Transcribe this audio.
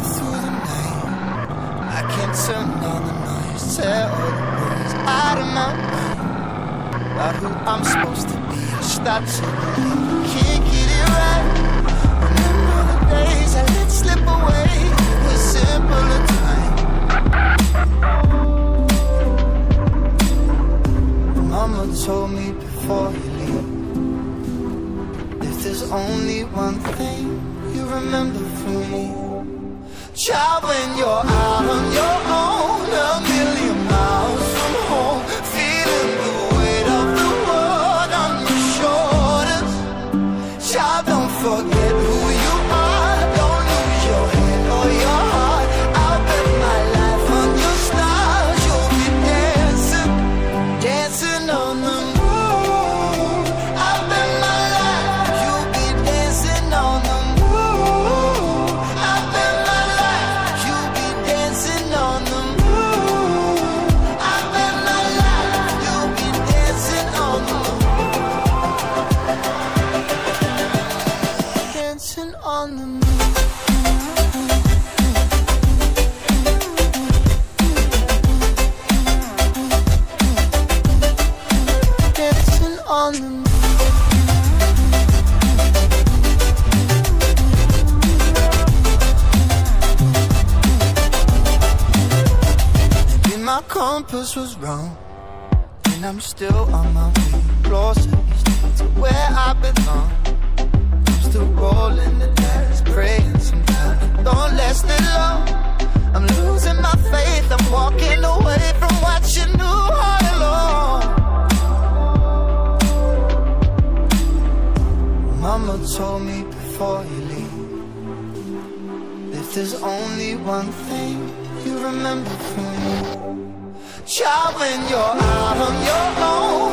through the night. I can't turn down the noise, tear all the words out of my mind about who I'm supposed to be. I start to believe I can't get it right. Remember the days I let slip away with simpler time. Mama told me before you leave, if there's only one thing you remember from me, child, when you're out on your own, a million miles from home, feeling the weight of the world on your shoulders, child, don't forget who you are, don't lose your head or your heart. I'll bet my life on your stars, you'll be dancing, dancing on the moon. I'll bet my life you'll be dancing on the moon. I'll bet my life you'll be dancing on the moon. I'll bet my life you'll be dancing on the moon. Dancing on the moon. Dancing on the moon. Maybe my compass was wrong, and I'm still on my way closer to where I belong. I'm still rolling the dice, praying sometimes it don't last that long. I'm losing my faith, I'm walking away from what you knew all along. Mama told me before you leave, if there's only one thing you remember from me, child, when you're out on your own,